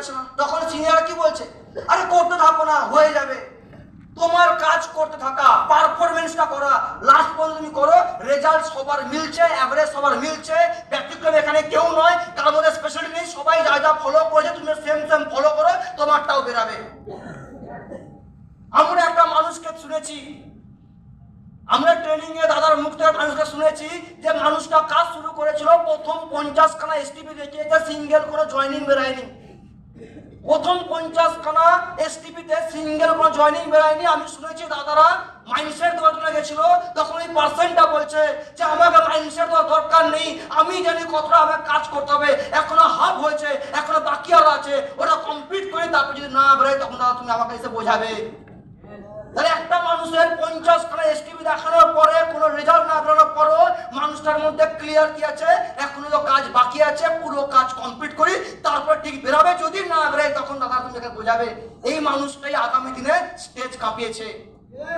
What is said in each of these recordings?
যাচ্ছে না। তখন সিনিয়র কি বলছে, আরে করতে থাকো না, হয়ে যাবে। তোমার কাজ করতে থাকা, পারফরমেন্সটা করা, লাস্ট পর্যন্ত তুমি করো, রেজাল্ট সবার মিলছে, অ্যাভারেজ সবার মিলছে, ব্যতিক্রম এখানে কেউ নয়, কারোর মধ্যে স্পেশালিটি নেই, সবাই যা যা ফলো করেছে তুমি সেম সেম ফলো করো, তোমারটাও বেরাবে। আমরা একটা মানুষকে শুনেছি, আমরা ট্রেনিং এ দাদার মুখ থেকে মানুষকে শুনেছি যে মানুষটা কাজ শুরু করেছিল, প্রথম 50 খানা এসটিপি দেখিয়েছে, সিঙ্গেল কোনো জয়েনিং বেরায়নি। প্রথম 50 খানা এসটিপিতে সিঙ্গেল কোনো জয়েনিং বেরায়নি। আমি শুনেছি দাদারা মাইন্ডসেট দেওয়ার জন্য গেছিল, তখন ওই পার্সনটা বলছে যে আমাকে মাইন্ডসেট দেওয়ার দরকার নেই, আমি জানি কতটা আমাকে কাজ করতে হবে, এখনো হাফ হয়েছে, এখনো বাকি আরো আছে, ওটা কমপ্লিট করে তারপর যদি না বেরোয় তখন দাদা তুমি আমাকে এসে বোঝাবে। তাহলে একটা মানুষের 50 খানা এসটিপি দেখানোর পরে কোনো রেজাল্ট না বেরোনোর পরও মানুষটার মধ্যে ক্লিয়ার কি আছে, এখনো তো কাজ বাকি আছে, পুরো কাজ কমপ্লিট করি তারপর ঠিক বেরোবে, যদি না বেরোয় তখন দাদা তুমি বোঝাবে। এই মানুষটাই আগামী দিনে স্টেজ কাঁপিয়েছে।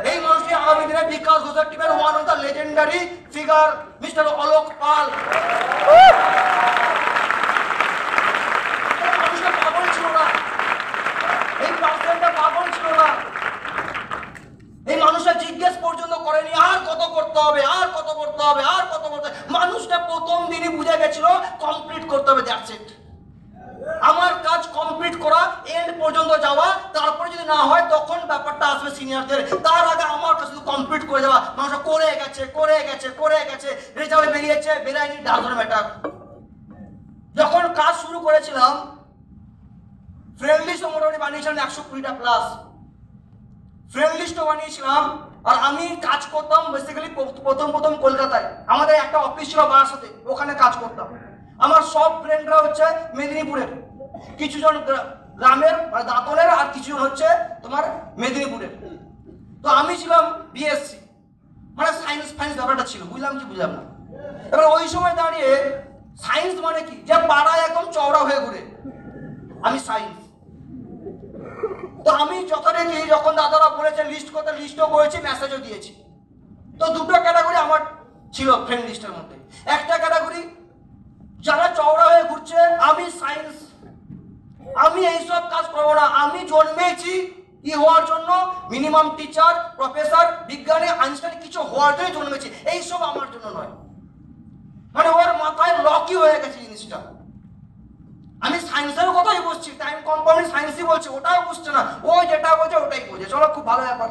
এই মানুষটি আগামী দিনে বিকাশ ঘোষের টিমের one of the legendary figure mister Alok Pal. মানুষটা পাগল ছিল না, এই পার্সনটা পাগল ছিল না। এই মানুষটা জিজ্ঞেস পর্যন্ত করেনি আর কত করতে হবে, আর কত করতে হবে, আর কত করতে হবে। মানুষটা প্রথম দিনই বুঝে গেছিল কমপ্লিট করতে হবে, দ্যাটস ইট। আমার কাজ কমপ্লিট করা, এন্ড পর্যন্ত যাওয়া, তারপরে যদি না হয় তখন ব্যাপারটা আসবে সিনিয়রদের। তার আগে আমার কাছে শুধু কমপ্লিট করে যাওয়া। মানুষটা করে গেছে, করে গেছে, করে গেছে, রেজাল্ট বেরিয়েছে, বেরায়নি, ডাজন্ট ম্যাটার। যখন কাজ শুরু করেছিলাম ফ্রেন্ড লিস্ট মোটামুটি বানিয়েছিলাম 120টা প্লাস ফ্রেন্ড লিস্টও বানিয়েছিলাম। আর আমি কাজ করতাম বেসিক্যালি প্রথম কলকাতায়, আমাদের একটা অফিস ছিল বারাসাতে, ওখানে কাজ করতাম। আমার সব ফ্রেন্ডরা হচ্ছে মেদিনীপুরের, কিছুজন গ্রামের মানে দাঁতনের, আর কিছুজন হচ্ছে তোমার মেদিনীপুরের। তো আমি ছিলাম বিএসসি, মানে সায়েন্স ফাইন্স ব্যাপারটা ছিল, বুঝলাম কি বুঝলাম না। এবার ওই সময় দাঁড়িয়ে সায়েন্স মানে কি, যে পাড়ায় একদম চওড়া হয়ে ঘুরে, আমি সায়েন্স। তো আমি যথারীতি যখন দাদারা বলেছে লিস্ট করতে, লিস্টও করেছি, মেসেজও দিয়েছি। তো দুটো ক্যাটাগরি আমার ছিল ফ্রেন্ড লিস্টের মধ্যে। একটা ক্যাটাগরি যারা চওড়া হয়ে ঘুরছে, আমি সায়েন্স, আমি এইসব কাজ করবো না, আমি জন্মেছি কি হওয়ার জন্য, মিনিমাম টিচার, প্রফেসর, বিজ্ঞানী, আইনস্টাইন কিছু হওয়ার জন্য জন্মেছি, এইসব আমার জন্য নয়। মানে ওর মাথায় লকই হয়ে গেছে জিনিসটা। আমি সায়েন্সের কথাই বলছি, টাইম কম্পাউন্ড সায়েন্সই বলছে, ওটাও বুঝছে না, ও যেটা বোঝে ওটাই বোঝে। চলো, খুব ভালো ব্যাপার।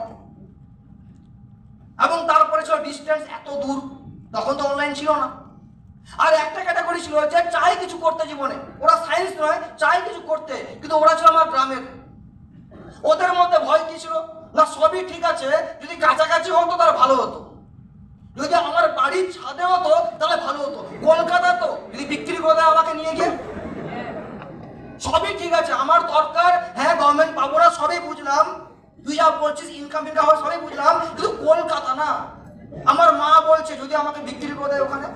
এবং তারপরে ছিল ডিস্টেন্স এত দূর, তখন তো অনলাইন ছিল না। আর একটা ক্যাটাগরি ছিল যে চাই কিছু করতে জীবনে, ওরা সায়েন্স নয়, চাই কিছু করতে, কিন্তু ওরা ছিল আমার গ্রামের। ওদের মধ্যে ভয় কি ছিল না, সবই ঠিক আছে, যদি কাছাকাছি হতো তাহলে ভালো হতো, যদি আমার বাড়ির ছাদে হতো তাহলে ভালো হতো, কলকাতা তো যদি বিক্রি করে দেয় আমাকে নিয়ে গিয়ে, সবই ঠিক আছে, আমার দরকার, হ্যাঁ গভর্নমেন্ট পাবো না, সবই বুঝলাম, তুই যা বলছিস ইনকাম হবে সবই বুঝলাম, কিন্তু কলকাতা না। আমার মা বলছে যদি আমাকে বিক্রি করে দেয় ওখানে,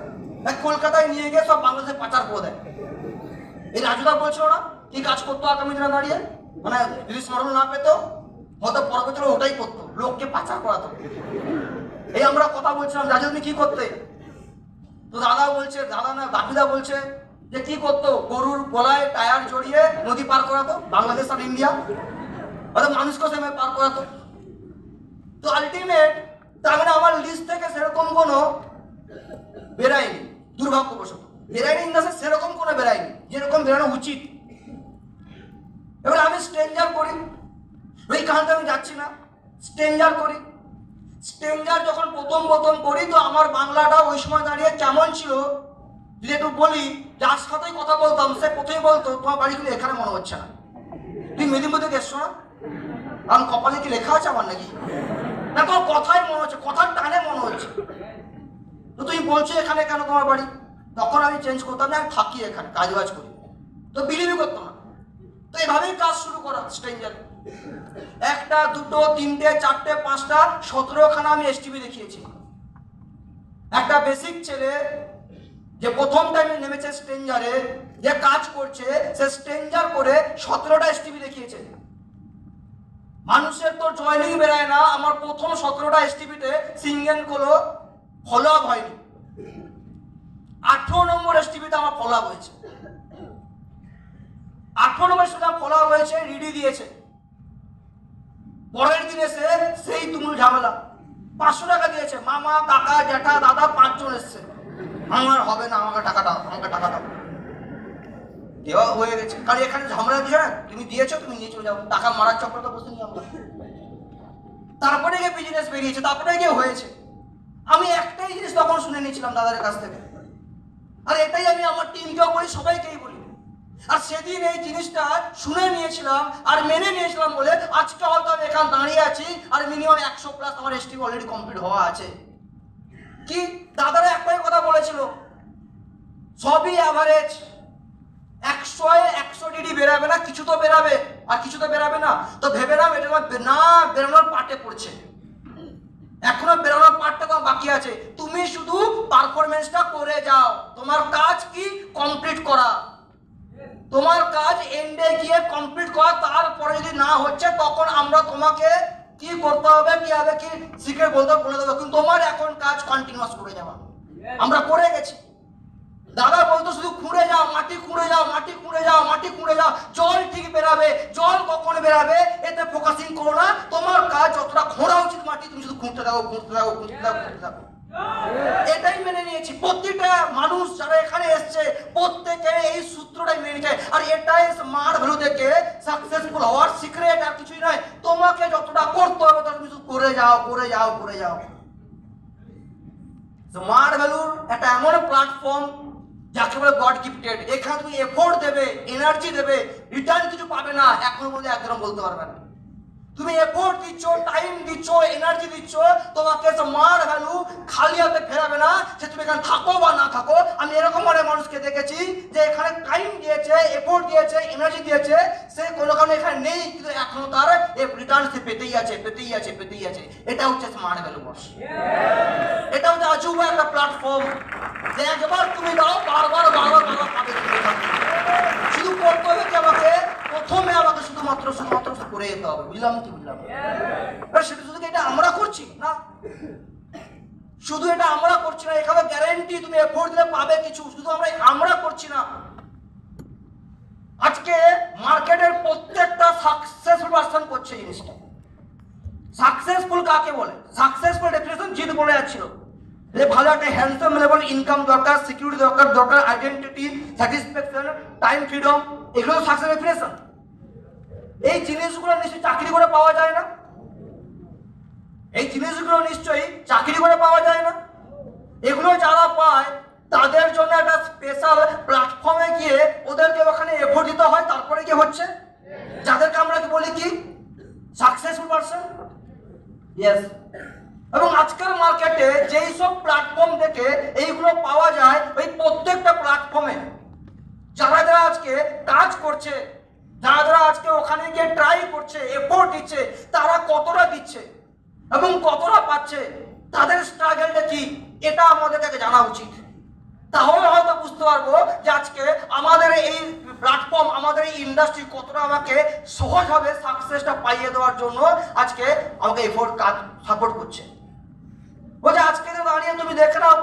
কলকাতায় নিয়ে গিয়ে সব বাংলাদেশে পাচার করে দেয়। এই রাজুদা বলছিল না কি কাজ করতো আগামী দিনে দাঁড়িয়ে, মানে যদি স্মরণ না পেতো হয়তো পরবর্তী ওটাই করতো, লোককে পাচার করাতো। এই আমরা কথা বলছিলাম রাজু তুমি কি করতে, তো দাদা বলছে, দাদা না বাপিদা বলছে যে কি করতো, গরুর গলায় টায়ার জড়িয়ে নদী পার করাতো, বাংলাদেশ আর ইন্ডিয়া, অর্থাৎ মানুষকে সেভাবে পার করাতো। তো আলটিমেট তার মানে আমার লিস্ট থেকে সেরকম কোনো বেরায়নি, দুর্ভাগ্যবশত বেরায়নি, সেরকম কোনো বেরায়নি যেরকম বেরানো উচিত। এবার আমি স্ট্রেঞ্জার করি, ওই কারণে আমি যাচ্ছি না, স্ট্রেঞ্জার করি। স্ট্রেঞ্জার যখন প্রথম করি, তো আমার বাংলাটা ওই সময় দাঁড়িয়ে কেমন ছিল যদি একটু বলি, যার সাথেই কথা বলতাম সে প্রথমেই বলতো তোমার বাড়ি কিন্তু এখানে মনে হচ্ছে না, তুই মেদিনীপুর থেকে এসছো না, আমার কপালে কি লেখা আছে আমার নাকি, না তোমার কথাই মনে হচ্ছে, কথার টানে মনে হচ্ছে, তো তুমি বলছো এখানে কেন তোমার বাড়ি। তখন আমি চেঞ্জ করতাম না, আমি থাকি এখানে, কাজ বাজ করি, তো বিলিভই করতো না। তো এভাবেই কাজ শুরু করা স্ট্রেঞ্জারে, একটা দুটো তিনটে চারটে পাঁচটা 17খানা আমি এসটিভি দেখিয়েছি। একটা বেসিক ছেলে যে প্রথম টাইমে নেমেছে স্ট্রেঞ্জারে, যে কাজ করছে, সে স্ট্রেঞ্জার করে 17টা এসটিভি দেখিয়েছে। মানুষের তো জয়নিং বেরায় না, আমার প্রথম 17টা এসটিভিতে সিঙ্গেল কোনো ফলো আপ হয়নি, 18 নম্বর এসটিভিতে আমার ফলো আপ হয়েছে। 98 টাকা খোলা হয়েছে, রিডি দিয়েছে, পরের দিন এসে সেই তুমুল ঝামেলা, 500 টাকা দিয়েছে, মামা কাকা জ্যাঠা দাদা 5 জন এসছে, আমার হবে না, আমাকে টাকা দাও, আমাকে টাকা দাও। দেওয়া হয়ে গেছে, কারণ এখানে ঝামেলা দিচ্ছে না, তুমি দিয়েছো তুমি নিয়ে চলে যাও, টাকা মারার চক্রটা বসে নিয়ে আমরা। তারপরে গিয়ে বিজনেস বেরিয়েছে, তারপরে গিয়ে হয়েছে। আমি একটাই জিনিস তখন শুনে নিয়েছিলাম দাদার কাছ থেকে, আর এটাই আমি আমার টিমকেও বলি, সবাইকেই বলি। আর সেদিন এই জিনিসটা শুনে নিয়েছিলাম আর মেনে নিয়েছিলাম বলে আজকে হয়তো আমি এখানে দাঁড়িয়ে আছি, আর মিনিমাম 100+ আমার এসটি অলরেডি কমপ্লিট হওয়া আছে। কি দাদারা একটাই কথা বলেছিল, সবই অ্যাভারেজ, 100 ডিগ্রি বেরাবে না, কিছু তো বেরাবে, আর কিছু তো বেরাবে না। তো ভেবে নাও এটা না বেরোনোর পার্টে পড়ছে, এখনো বেরোনোর পার্টটা তো বাকি আছে। তুমি শুধু পারফরমেন্সটা করে যাও, তোমার কাজ কি কমপ্লিট করা, তোমার কাজ এন্ডে গিয়ে কমপ্লিট করা। তারপরে যদি না হচ্ছে তখন আমরা তোমাকে কি করতে হবে কি হবে কি শিখে বলে দেবো, কিন্তু তোমার এখন কাজ কন্টিনিউয়াস করে যাওয়া। আমরা করে গেছি। দাদা বলতো শুধু খুঁড়ে যাও, মাটি খুঁড়ে যাও, মাটি খুঁড়ে যাও, মাটি খুঁড়ে যাও, জল ঠিক বেরাবে, জল কখন বেরাবে এতে ফোকাসিং করো না, তোমার কাজ যতটা খোঁড়া উচিত মাটি তুমি শুধু খুঁড়তে থাকো, খুঁড়তে থাকো, খুঁড়তে থাকো, খুঁড়তে থাকো। এটাই মেনে নিয়েছি, প্রত্যেকটা মানুষ যারা এখানে এসছে প্রত্যেকে এই সূত্রটাই মেনে নিয়েছে। আর এটাই স্মার্ট ভ্যালু থেকে সাকসেসফুল হওয়ার সিক্রেট, আর কিছুই নয়। তোমাকে যতটা করতে হবে ততটা তুমি করে যাও, করে যাও, করে যাও। স্মার্ট ভ্যালুর একটা এমন প্ল্যাটফর্ম যাকে বলে গড গিফটেড। এখানে তুমি এফোর্ট দেবে, এনার্জি দেবে, রিটার্ন কিছু পাবে না, এখনো বলতে একদম বলতে পারবে না। তুমি এফোর্ট দিচ্ছ, টাইম দিচ্ছ, এনার্জি দিচ্ছ, তোমাকে স্মার্ট ভ্যালু খালি হাতে ফেরাবে না, সে তুমি এখানে থাকো বা না থাকো। আমি এরকম অনেক মানুষকে দেখেছি যে এখানে টাইম দিয়েছে, এফোর্ট দিয়েছে, এনার্জি দিয়েছে, সে কোনো কারণে এখানে নেই, কিন্তু এখনো তার রিটার্ন সে পেতেই আছে, পেতেই আছে, পেতেই আছে। এটা হচ্ছে স্মার্ট ভ্যালু বস। এটা হচ্ছে আজুবা একটা প্ল্যাটফর্ম যে একবার তুমি দাও বারবার বারবার বারবার পাবে। শুধু করতে হবে কি আমাকে প্রথমে আমাকে শুধুমাত্র করে যেতে হবে। বুঝলাম কি বুঝলাম? সেটা শুধু এটা আমরা করছি না, শুধু এটা আমরা করছি না, এখানে গ্যারান্টি তুমি এফোর্ট দিলে পাবে কিছু, শুধু আমরা করছি না। আজকে মার্কেটের প্রত্যেকটা সাকসেসফুল পারসন করছে জিনিসটা। সাকসেসফুল কাকে বলে? সাকসেসফুল ডেফিনেশন জিত বলে যাচ্ছিল যে ভালো একটা হ্যান্ডসাম লেভেল ইনকাম দরকার, সিকিউরিটি দরকার, আইডেন্টিটি, স্যাটিসফ্যাকশন, টাইম ফ্রিডম, এগুলো সাকসেস ডেফিনেশন। এই জিনিসগুলো নিশ্চয়ই চাকরি করে পাওয়া যায় না, এই জিনিসগুলো নিশ্চয়ই চাকরি করে পাওয়া যায় না। এগুলো যারা পায় তাদের জন্য একটা স্পেশাল প্ল্যাটফর্মে গিয়ে ওদেরকে ওখানে এফোর্ট দিতে হয়, তারপরে কি হচ্ছে যাদেরকে আমরা কি বলি কি সাকসেসফুল পারসন। ইয়েস। এবং আজকের মার্কেটে যেই সব প্ল্যাটফর্ম থেকে এইগুলো পাওয়া যায়, ওই প্রত্যেকটা প্ল্যাটফর্মে যারা যারা আজকে কাজ করছে, যারা যারা আজকে ওখানে গিয়ে ট্রাই করছে, এফোর্ট দিচ্ছে, তারা কতটা দিচ্ছে এবং কতটা পাচ্ছে, তাদের স্ট্রাগলটা কি, এটা আমাদেরকে জানা উচিত। তাহলে হয়তো বুঝতে পারবো যে আজকে আমাদের এই প্ল্যাটফর্ম, আমাদের এই ইন্ডাস্ট্রি কতটা আমাকে সহজভাবে সাকসেসটা পাইয়ে দেওয়ার জন্য আজকে আমাকে এফোর্ট কাজ সাপোর্ট করছে। বলছে আজকে দাঁড়িয়ে তুমি দেখে নাও